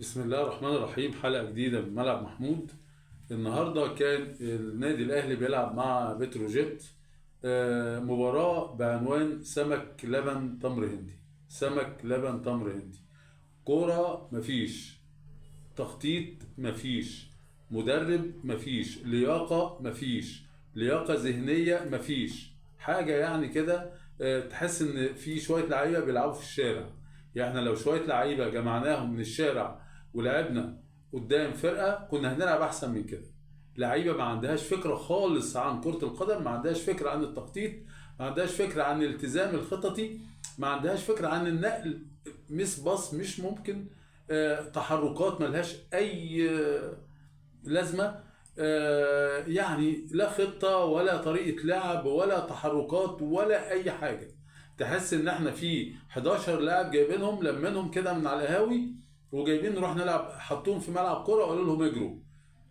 بسم الله الرحمن الرحيم. حلقة جديدة من ملعب محمود. النهاردة كان النادي الأهلي بيلعب مع بتروجيت، مباراة بعنوان سمك لبن تمر هندي. سمك لبن تمر هندي. كورة مفيش، تخطيط مفيش، مدرب مفيش، لياقة مفيش، لياقة ذهنية مفيش حاجة يعني كده. تحس ان في شوية لعيبة بيلعبوا في الشارع. يعني احنا لو شوية لعيبة جمعناهم من الشارع ولعبنا قدام فرقة كنا هنلعب احسن من كده. لعيبة ما عندهاش فكرة خالص عن كرة القدم، ما عندهاش فكرة عن التخطيط، ما عندهاش فكرة عن الالتزام الخططي، ما عندهاش فكرة عن النقل. مس باص مش ممكن، تحركات ملهاش اي لازمه. يعني لا خطه ولا طريقه لعب ولا تحركات ولا اي حاجه. تحس ان احنا في 11 لاعب جايبينهم لمنهم كده من على القهاوي وجايبين نروح نلعب، حطوهم في ملعب كوره وقالوا لهم اجروا،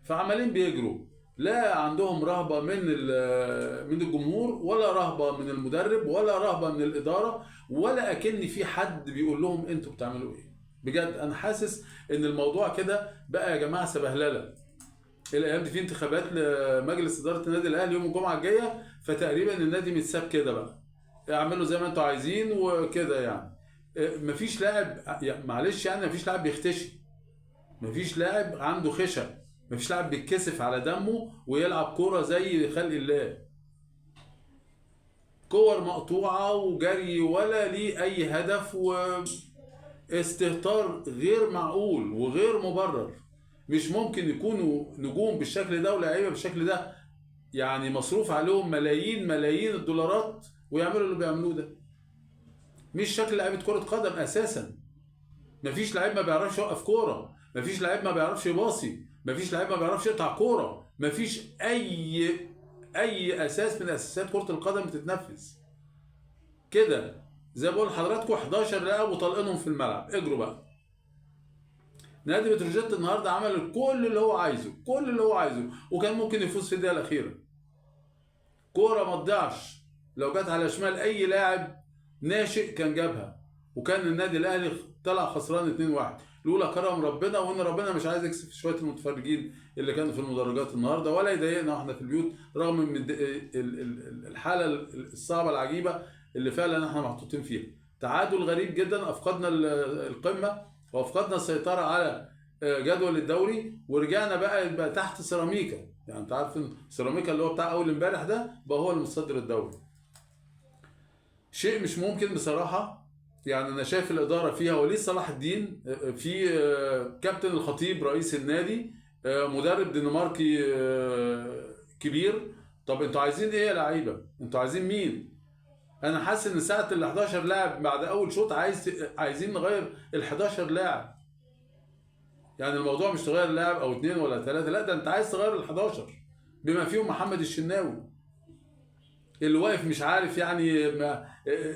فعمالين بيجروا. لا عندهم رهبه من الجمهور، ولا رهبه من المدرب، ولا رهبه من الاداره، ولا اكن في حد بيقول لهم انتوا بتعملوا ايه. بجد انا حاسس ان الموضوع كده بقى يا جماعه سبهلله. الايام دي في انتخابات لمجلس اداره النادي الاهلي يوم الجمعه الجايه، فتقريبا النادي متساب كده بقى. اعملوا زي ما انتوا عايزين وكده يعني. مفيش لاعب، يعني معلش يعني مفيش لاعب بيختشي، مفيش لاعب عنده خشب، مفيش لاعب بيتكسف على دمه ويلعب كوره زي خلق الله. كور مقطوعه وجري ولا ليه اي هدف، واستهتار غير معقول وغير مبرر. مش ممكن يكونوا نجوم بالشكل ده ولاعيبه بالشكل ده، يعني مصروف عليهم ملايين ملايين الدولارات ويعملوا اللي بيعملوه ده. مش شكل لعيبه كره قدم اساسا. مفيش لعيب ما بيعرفش يوقف كوره، مفيش لعيب ما بيعرفش يباصي، مفيش لعيب ما بيعرفش يقطع كوره، مفيش اي اساس من اساسات كره القدم بتتنفذ كده. زي ما بقول لحضراتكم 11 لاعب وطالقينهم في الملعب، اجروا بقى. نادي بتروجيت النهارده عمل كل اللي هو عايزه، كل اللي هو عايزه، وكان ممكن يفوز في الدقيقه الاخيره. كوره ما تضيعش، لو جت على شمال اي لاعب ناشئ كان جابها، وكان النادي الاهلي طلع خسران 2-1. لولا كرم ربنا، وان ربنا مش عايز يكسب شويه المتفرجين اللي كانوا في المدرجات النهارده، ولا يضايقنا واحنا في البيوت، رغم من الحاله الصعبه العجيبه اللي فعلا احنا محطوطين فيها. تعادل غريب جدا، افقدنا القمه وافقدنا السيطره على جدول الدوري، ورجعنا بقى تحت سيراميكا. يعني انت عارف ان سيراميكا اللي هو بتاع اول امبارح ده بقى هو المتصدر الدوري. شيء مش ممكن بصراحه. يعني انا شايف الاداره فيها وليد صلاح الدين، في كابتن الخطيب رئيس النادي، مدرب دنماركي كبير. طب انتوا عايزين ايه يا لعيبه؟ انتوا عايزين مين؟ انا حاسس ان ساعه ال 11 لاعب بعد اول شوط عايزين نغير ال 11 لاعب. يعني الموضوع مش تغير لاعب او اتنين ولا ثلاثه، لا ده انت عايز تغير ال 11 بما فيهم محمد الشناوي اللي واقف مش عارف يعني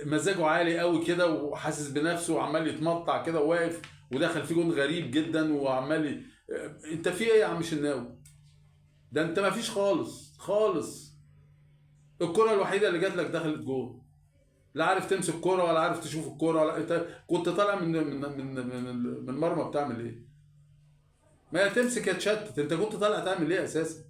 مزاجه عالي قوي كده وحاسس بنفسه وعمال يتمطع كده وواقف، ودخل فيه جون غريب جدا وعمال انت في ايه يا عم شناوي؟ ده انت ما فيش خالص خالص. الكرة الوحيدة اللي جات لك دخلت جول. لا عارف تمسك كرة ولا عارف تشوف الكرة، ولا انت كنت طالع من المرمى بتعمل ايه؟ ما يا تمسك يا تشتت، انت كنت طالع تعمل ايه اساسا؟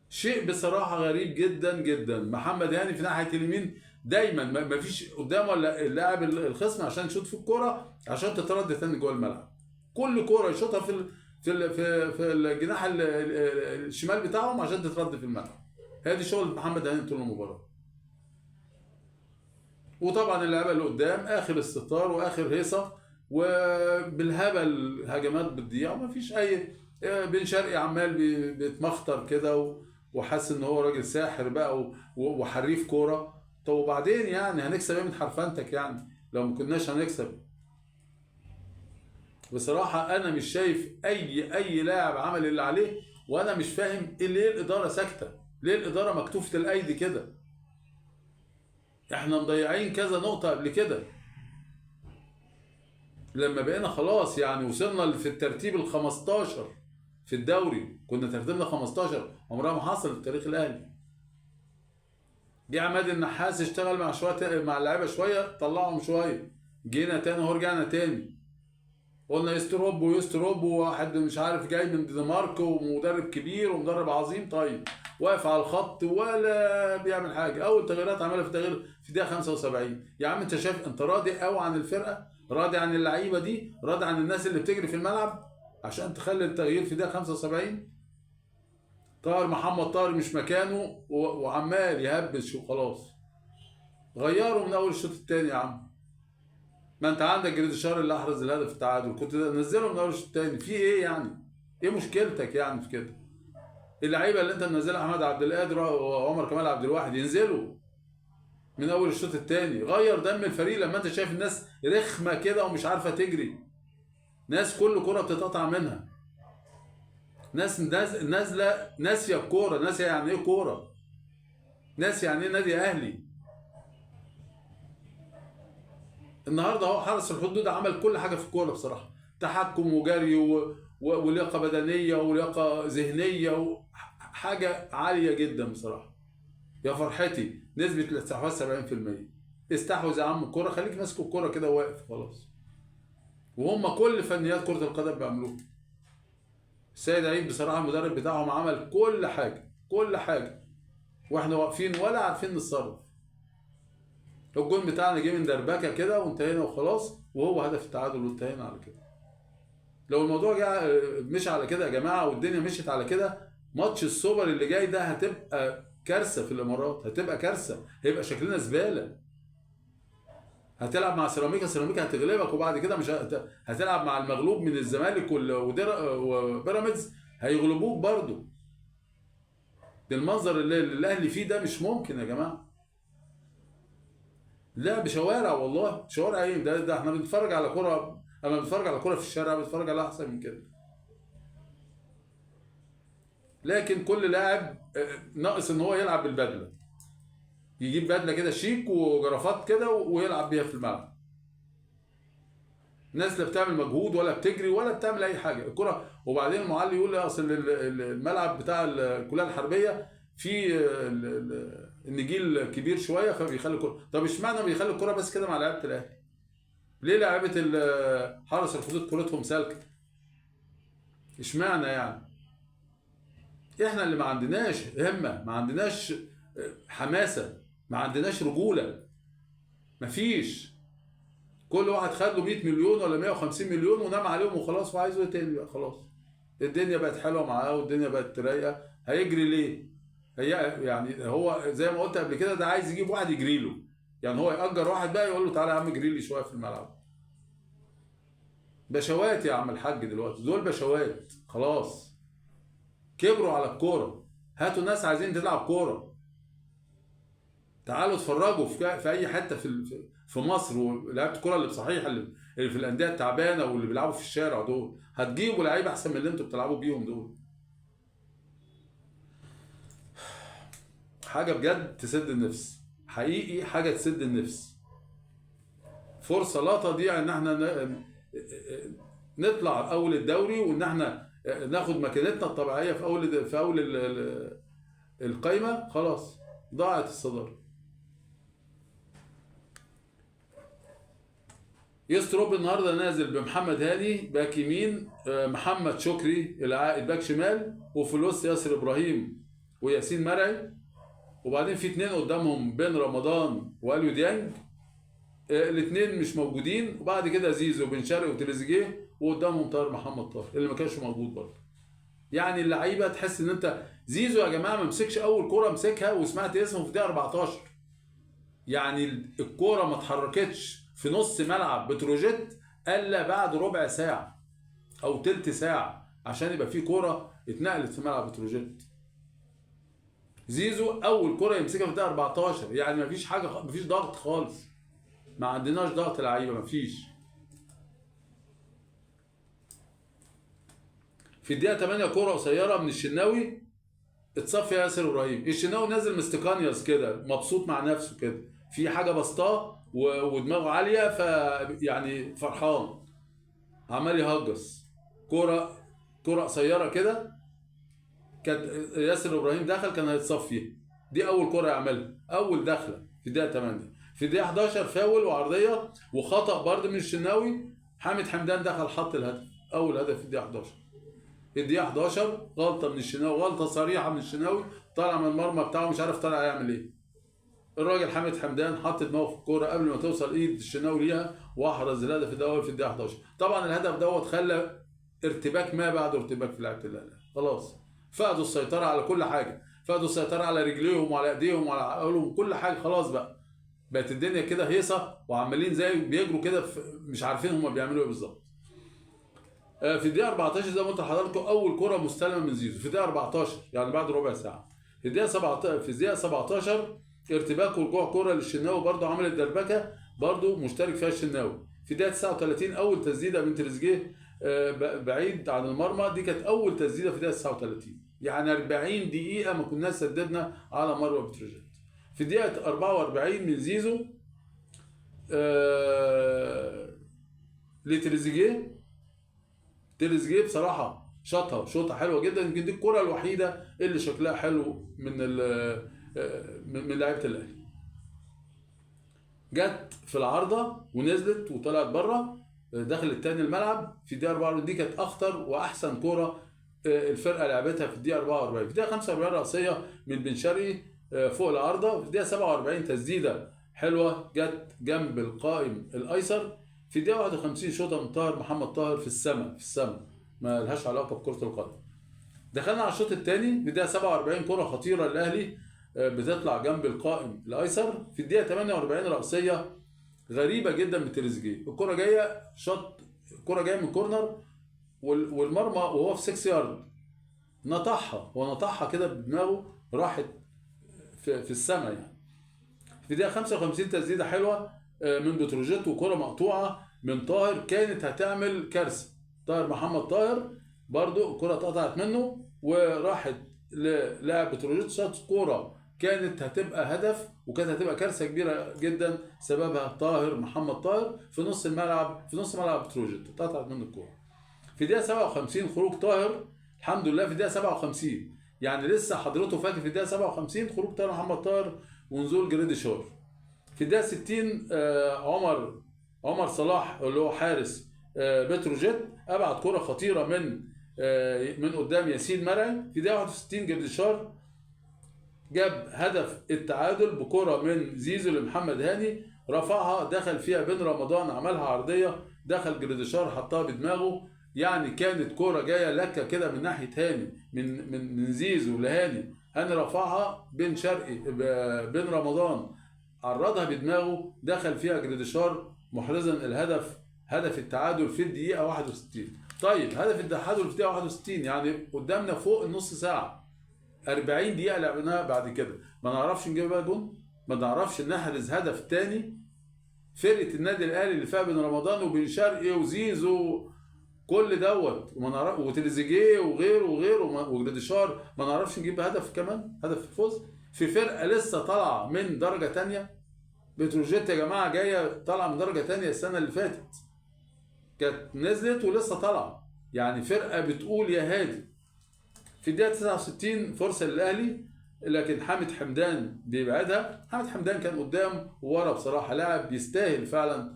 شيء بصراحة غريب جدا جدا. محمد هاني في ناحية اليمين دايما ما فيش قدامه الا اللاعب الخصم عشان يشوط في الكرة عشان تترد تاني جوه الملعب. كل كرة يشوطها في الجناح الشمال بتاعهم عشان تترد في الملعب. هذه شغل محمد هاني طول المباراة. وطبعا اللعيبه اللي قدام اخر استهتار واخر هيصه، وبالهبل هجمات بتضيع وما فيش اي. بن شرقي عمال بيتمخطر كده وحاسس ان هو راجل ساحر بقى وحريف كوره. طب وبعدين يعني هنكسب ايه من حرفنتك؟ يعني لو ما كناش هنكسب. بصراحه انا مش شايف اي لاعب عمل اللي عليه، وانا مش فاهم ليه الاداره ساكته، ليه الاداره مكتوفه الايدي كده. احنا مضيعين كذا نقطه قبل كده لما بقينا خلاص، يعني وصلنا في الترتيب ال 15 في الدوري. كنا ترتيبنا 15، عمرها ما حصل في تاريخ الاهلي. جه عماد النحاس اشتغل مع شويه مع اللعيبه شويه، طلعهم شويه، جينا تاني اهو رجعنا تاني. قلنا يستروب ويستروب، وواحد مش عارف جاي من الدنمارك ومدرب كبير ومدرب عظيم، طيب واقف على الخط ولا بيعمل حاجه. اول تغييرات عملها في تغيير في دقيقه 75. يا عم انت شايف، انت راضي قوي عن الفرقه، راضي عن اللعيبه دي، راضي عن الناس اللي بتجري في الملعب عشان تخلي التغيير في دقيقه 75؟ طاهر محمد طاهر مش مكانه وعمال يهبش وخلاص. غيره من اول الشوط الثاني يا عم. ما انت عندك جريديشار اللي احرز الهدف التعادل، كنت نزله من اول الشوط الثاني. في ايه يعني؟ ايه مشكلتك يعني في كده؟ اللعيبه اللي انت منزلها احمد عبد القادر وعمر كمال عبد الواحد ينزلوا من اول الشوط الثاني. غير دم الفريق لما انت شايف الناس رخمه كده ومش عارفه تجري، ناس كل كره بتتقطع منها، ناس نازله ناسيه الكوره، ناسيه يعني ايه كوره، ناس يعني ايه نادي اهلي. النهارده هو حرس الحدود عمل كل حاجه في الكوره بصراحه، تحكم وجري ولياقه بدنيه ولياقه ذهنيه حاجه عاليه جدا بصراحه. يا فرحتي نسبه الاستحواذ 70%. استحوذ يا عم الكوره، خليك ماسك الكوره كده واقف خلاص. وهم كل فنيات كره القدم بيعملوها. السيد عيد بصراحه المدرب بتاعهم عمل كل حاجه كل حاجه، واحنا واقفين ولا عارفين نتصرف. الجون بتاعنا جه من دربكه كده وانتهينا وخلاص، وهو هدف التعادل وانتهينا على كده. لو الموضوع جه مش على كده يا جماعه والدنيا مشيت على كده، ماتش السوبر اللي جاي ده هتبقى كارثه في الامارات، هتبقى كارثه، هيبقى شكلنا زباله. هتلعب مع سيراميكا، سيراميكا هتغلبك، وبعد كده مش هتلعب مع المغلوب من الزمالك وبيراميدز هيغلبوك برضو. ده المنظر اللي الاهلي فيه ده مش ممكن يا جماعه. لعب شوارع والله، شوارع ايه ده احنا بنتفرج على كرة، اما بنتفرج على كرة في الشارع بنتفرج على احسن من كده. لكن كل لاعب ناقص ان هو يلعب بالبدله، يجيب بدله كده شيك وجرافات كده ويلعب بيها في الملعب. الناس لا بتعمل مجهود ولا بتجري ولا بتعمل اي حاجه الكرة. وبعدين المعلم يقول لي اصل الملعب بتاع الكليه الحربيه فيه النجيل كبير شويه فبيخلي الكرة. طب اشمعنى بيخلي الكرة بس كده مع لعيبه الاهلي؟ ليه لعيبه حرس الحدود كورتهم سالكه؟ اشمعنى يعني؟ احنا اللي ما عندناش همه، ما عندناش حماسه، ما عندناش رجوله، مفيش. كل واحد خد له 100 مليون ولا 150 مليون ونام عليهم وخلاص، وعايزه ايه تاني بقى؟ خلاص الدنيا بقت حلوه معاه والدنيا بقت رايقه، هيجري ليه؟ هي يعني هو زي ما قلت قبل كده، ده عايز يجيب واحد يجري له، يعني هو يأجر واحد بقى يقول له تعالى يا عم اجري لي شويه في الملعب. بشوات يا عم الحاج دلوقتي، دول بشوات خلاص، كبروا على الكوره. هاتوا ناس عايزين تلعب كوره، تعالوا اتفرجوا في اي حته في مصر، ولعيبه الكوره اللي بصحيح اللي في الانديه التعبانه واللي بيلعبوا في الشارع دول، هتجيبوا لعيبه احسن من اللي انتوا بتلعبوا بيهم دول. حاجه بجد تسد النفس، حقيقي حاجه تسد النفس. فرصه لا تضيع ان احنا نطلع اول الدوري، وان احنا ناخد مكانتنا الطبيعيه في اول القايمه. خلاص ضاعت الصداره. يستروب النهارده نازل بمحمد هاني باك يمين، محمد شكري العائد باك شمال، وفي الوسط ياسر ابراهيم وياسين مرعي، وبعدين في اتنين قدامهم بين رمضان واليو ديانج، الاثنين مش موجودين، وبعد كده زيزو وبن شرقي وتريزيجيه، وقدامهم طاهر محمد طاهر اللي ما كانش موجود برضه. يعني اللعيبه تحس ان انت زيزو يا جماعه ما مسكش اول كوره مسكها وسمعت اسمه في دقيقه 14. يعني الكوره ما اتحركتش في نص ملعب بتروجيت الا بعد ربع ساعه او تلت ساعه عشان يبقى في كوره اتنقلت في ملعب بتروجيت. زيزو اول كوره يمسكها في الدقيقه 14، يعني مفيش حاجه، مفيش ضغط خالص، ما عندناش ضغط لعيبه، مفيش. في الدقيقه 8 كوره قصيره من الشناوي اتصفى ياسر ابراهيم، الشناوي نازل مستقانيوس كده مبسوط مع نفسه كده، في حاجه بسطاه ودماغه عاليه، يعني فرحان عمال يهجص. كوره قصيره كده كانت ياسر ابراهيم دخل كان هيتصفي، دي اول كوره يعملها، اول دخله في الدقيقه 8. في الدقيقه 11 فاول وعرضيه وخطا برضه من الشناوي، حامد حمدان دخل حط الهدف، اول هدف في الدقيقه 11. الدقيقه 11 غلطه من الشناوي، غلطه صريحه من الشناوي، طالع من المرمى بتاعه مش عارف طالع يعمل ايه. الراجل حامد حمدان حط دماغه في الكوره قبل ما توصل ايد الشناوي ليها، واحرز الهدف الاول في الدقيقه 11. طبعا الهدف دوت خلى ارتباك ما بعد ارتباك في لعيبه الاهلي، خلاص فقدوا السيطره على كل حاجه، فقدوا السيطره على رجليهم وعلى ايديهم وعلى عقلهم، كل حاجه خلاص بقى. بقت الدنيا كده هيصه وعمالين زي بيجروا كده مش عارفين هم بيعملوا ايه بالظبط. في الدقيقه 14 زي ما قلت لحضراتكم اول كره مستلمه من زيزو في الدقيقه 14، يعني بعد ربع ساعه. في الدقيقه 17 ارتباك ورجوع كره للشناوي برضه عملت دربكه، برضه مشترك فيها الشناوي. في الدقيقه 39 اول تسديده من تريزيجيه بعيد عن المرمى، دي كانت اول تسديده في الدقيقه 39. يعني 40 دقيقه ما كناش سددنا على مروه بتروجيت. في الدقيقه 44 من زيزو لتريزيجيه. تريزيجيه بصراحه شاطها شوطه حلوه جدا، يمكن دي الكره الوحيده اللي شكلها حلو من لعيبه الاهلي. جت في العارضه ونزلت وطلعت بره، دخلت تاني الملعب في الدقيقه 44. دي كانت اخطر واحسن كره الفرقه لعبتها في الدقيقه 44. في الدقيقه 45 راسيه من بن شرقي فوق العارضه. في الدقيقه 47 تسديده حلوه جت جنب القائم الايسر. في الدقيقه 51 شوطه من طاهر محمد طاهر في السماء ما لهاش علاقه بكره القدم. دخلنا على الشوط الثاني في الدقيقه 47 كره خطيره للاهلي بتطلع جنب القائم الايسر. في الدقيقه 48 راسيه غريبه جدا من تريزيجيه، الكره جايه الكره جايه من كورنر والمرمى وهو في 6 يارد نطحها كده بدماغه، راحت في السماء يعني. في الدقيقه 55 تسديده حلوه من بتروجيت وكره مقطوعه من طاهر كانت هتعمل كارثه. طاهر محمد طاهر برضو الكره اتقطعت منه وراحت للاعب بتروجيت، شاط كوره كانت هتبقى هدف وكانت هتبقى كارثه كبيره جدا سببها طاهر محمد طاهر في نص ملعب بتروجيت، اتقطعت منه الكوره. في دقيقه 57 خروج طاهر الحمد لله. في دقيقه 57 يعني لسه حضرته فاكر، في الدقيقه 57 خروج طاهر محمد طاهر ونزول جريديشار. في الدقيقه 60 عمر صلاح اللي هو حارس بتروجيت ابعد كره خطيره من قدام ياسين مرعي. في دقيقه 61 جريديشار جاب هدف التعادل بكره من زيزو لمحمد هاني، رفعها دخل فيها بن رمضان عملها عرضيه، دخل جريديشار حطها بدماغه. يعني كانت كوره جايه لكه كده من ناحيه هاني من زيزو لهاني، هاني رفعها بن رمضان عرضها بدماغه، دخل فيها جريديشار محرزا الهدف، هدف التعادل في الدقيقه 61. طيب هدف التعادل في الدقيقه 61 يعني قدامنا فوق النص ساعه، 40 دقيقه لعبناها بعد كده ما نعرفش نجيب بقى جون، ما نعرفش نحرز هدف تاني. فرقه النادي الاهلي اللي فيها بن رمضان وبن شرقي وزيزو كل دوت وتريزيجيه وغيره وجريديشار، ما نعرفش نجيب هدف كمان، هدف الفوز في فرقه لسه طالعه من درجه ثانيه. بتروجيت يا جماعه جايه طالعه من درجه ثانيه، السنه اللي فاتت كانت نزلت ولسه طالعه، يعني فرقه بتقول يا هادي. في الدقيقه 69 فرصه للاهلي لكن حامد حمدان بيبعدها. حامد حمدان كان قدام وورا بصراحه، لاعب يستاهل فعلا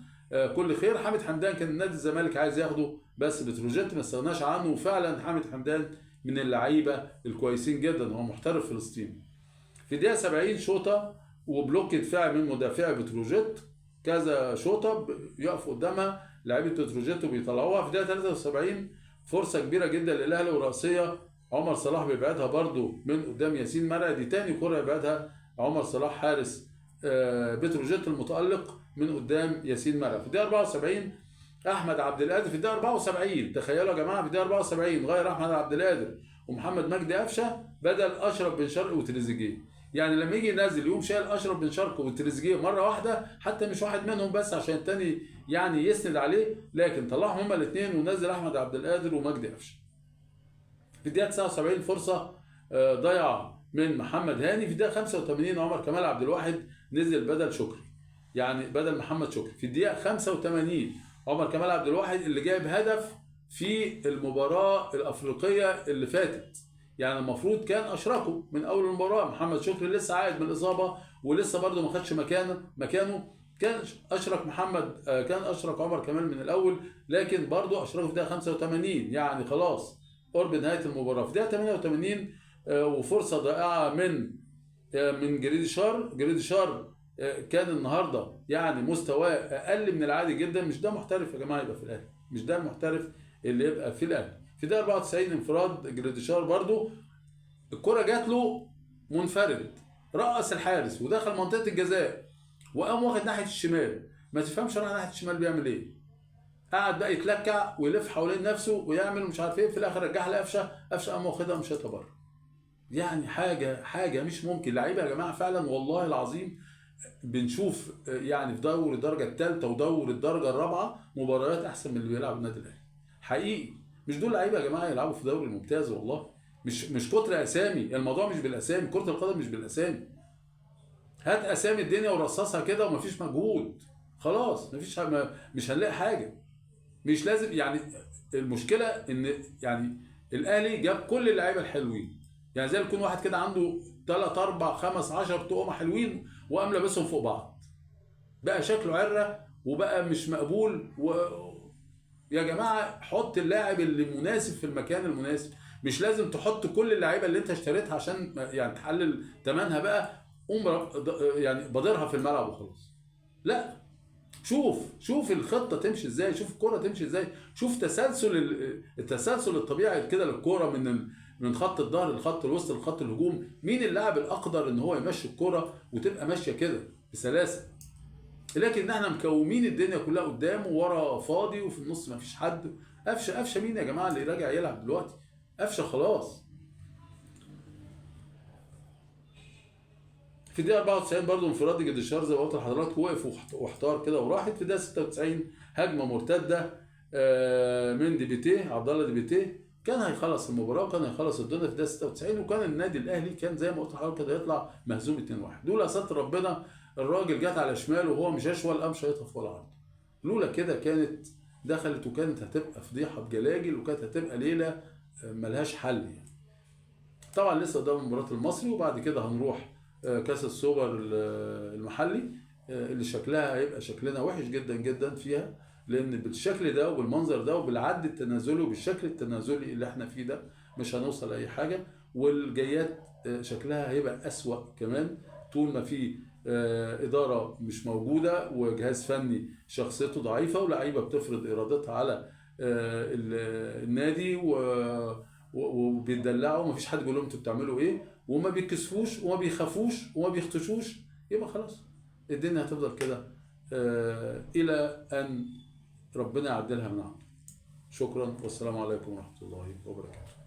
كل خير. حامد حمدان كان نادي الزمالك عايز ياخده بس بتروجيت ما استغناش عنه، وفعلا حامد حمدان من اللعيبه الكويسين جدا، هو محترف فلسطيني. في الدقيقه 70 شوطه وبلوك دفاع من مدافعي بتروجيت، كذا شوطه يقف قدامها لعيبه بتروجيت وبيطلعوها. في الدقيقه 73 فرصه كبيره جدا للاهلي وراسيه عمر صلاح بيبعدها برضو من قدام ياسين مرعي، دي تاني كره يبعدها عمر صلاح حارس بتروجيت المتالق من قدام ياسين مرعي. في الدقيقه 74 احمد عبد القادر. في الدقيقه 74 تخيلوا يا جماعه، في الدقيقه 74 غير احمد عبد القادر ومحمد مجدي قفشه بدل اشرف بن شرقي وتريزيجيه. يعني لما يجي ينزل يقوم شايل اشرف بن شرقي وتريزيجيه مره واحده، حتى مش واحد منهم بس عشان الثاني يعني يسند عليه، لكن طلعهم هما الاثنين ونزل احمد عبد القادر ومجدي قفشه. في الدقيقه 79 فرصه ضيعه من محمد هاني. في الدقيقه 85 عمر كمال عبد الواحد نزل بدل شكري، يعني بدل محمد شكري. في الدقيقه 85 عمر كمال عبد الواحد اللي جايب هدف في المباراه الافريقيه اللي فاتت، يعني المفروض كان اشركه من اول المباراه. محمد شكري لسه عايد من الاصابه ولسه برده ما خدش مكانه، كان اشرك محمد كان اشرك عمر كمال من الاول، لكن برضه اشركه في دقيقه 85، يعني خلاص قرب نهايه المباراه في دقيقه 88. وفرصه ضائعه من جريديشار كان النهارده يعني مستواه اقل من العادي جدا. مش ده محترف يا جماعه يبقى في الاهلي، مش ده المحترف اللي يبقى في الاهلي. في دقيقه 94 انفراد جريديشار برضه، الكره جات له منفرد، رقص الحارس ودخل منطقه الجزاء وقام واخد ناحيه الشمال، ما تفهمش راح ناحيه الشمال بيعمل ايه. قعد بقى يتلكع ويلف حوالين نفسه ويعمل مش عارف ايه، في الاخر رجعها لقفشه، قفشه قام واخدها ومشيتها بره. يعني حاجه مش ممكن. لعيبه يا جماعه فعلا والله العظيم بنشوف يعني في دور الدرجه الثالثه ودور الدرجه الرابعه مباريات احسن من اللي بيلعب النادي الاهلي حقيقي. مش دول لعيبه يا جماعه يلعبوا في دوري الممتاز والله. مش كتر اسامي، الموضوع مش بالاسامي، كره القدم مش بالاسامي. هات اسامي الدنيا ورصصها كده ومفيش مجهود، خلاص مفيش مش هنلاقي حاجه. مش لازم يعني. المشكله ان يعني الاهلي جاب كل اللعيبه الحلوين، يعني زي ما يكون واحد كده عنده 3 4 5 10 طقم حلوين وقام لابسهم فوق بعض، بقى شكله عره وبقى مش مقبول يا جماعه حط اللاعب اللي مناسب في المكان المناسب. مش لازم تحط كل اللعيبه اللي انت اشتريتها عشان يعني تحلل ثمنها بقى قوم يعني بادرها في الملعب وخلاص. لا، شوف الخطه تمشي ازاي، شوف الكره تمشي ازاي، شوف التسلسل الطبيعي كده للكره من خط الظهر لخط الوسط لخط الهجوم. مين اللاعب الاقدر ان هو يمشي الكره وتبقى ماشيه كده بسلاسه. لكن احنا مكومين الدنيا كلها قدام وورا فاضي وفي النص ما فيش حد. قفشه مين يا جماعه اللي راجع يلعب دلوقتي؟ قفشه خلاص. في دقيقة 94 برضه انفراد جديشار زي ما قلت لحضرتك، وقف واحتار كده وراحت. في دقيقة 96 هجمة مرتدة من ديبيتيه، عبد الله ديبيتيه، كان هيخلص المباراة وكان هيخلص الدنيا في دقيقة 96، وكان النادي الأهلي كان زي ما قلت لحضرتك كده يطلع مهزوم 2-1. لولا ستر ربنا الراجل جت على شماله وهو مش اشول قام شايطها في ولا عرض. لولا كده كانت دخلت وكانت هتبقى فضيحة بجلاجل وكانت هتبقى ليلة ملهاش حل يعني. طبعا لسه قدام مباراة المصري وبعد كده هنروح كاس السوبر المحلي اللي شكلها هيبقى شكلنا وحش جدا جدا فيها، لان بالشكل ده وبالمنظر ده وبالعد التنازلي وبالشكل التنازلي اللي احنا فيه ده مش هنوصل لاي حاجه. والجايات شكلها هيبقى اسوأ كمان طول ما في اداره مش موجوده وجهاز فني شخصيته ضعيفه ولاعيبه بتفرض ارادتها على النادي وبيدلعوا ومفيش حد بيقول لهم انتوا بتعملوا ايه وما بيكسفوش وما بيخافوش وما بيختشوش. يبقى خلاص الدنيا هتفضل كده الى ان ربنا يعدلها من عنده. شكرا والسلام عليكم ورحمه الله وبركاته.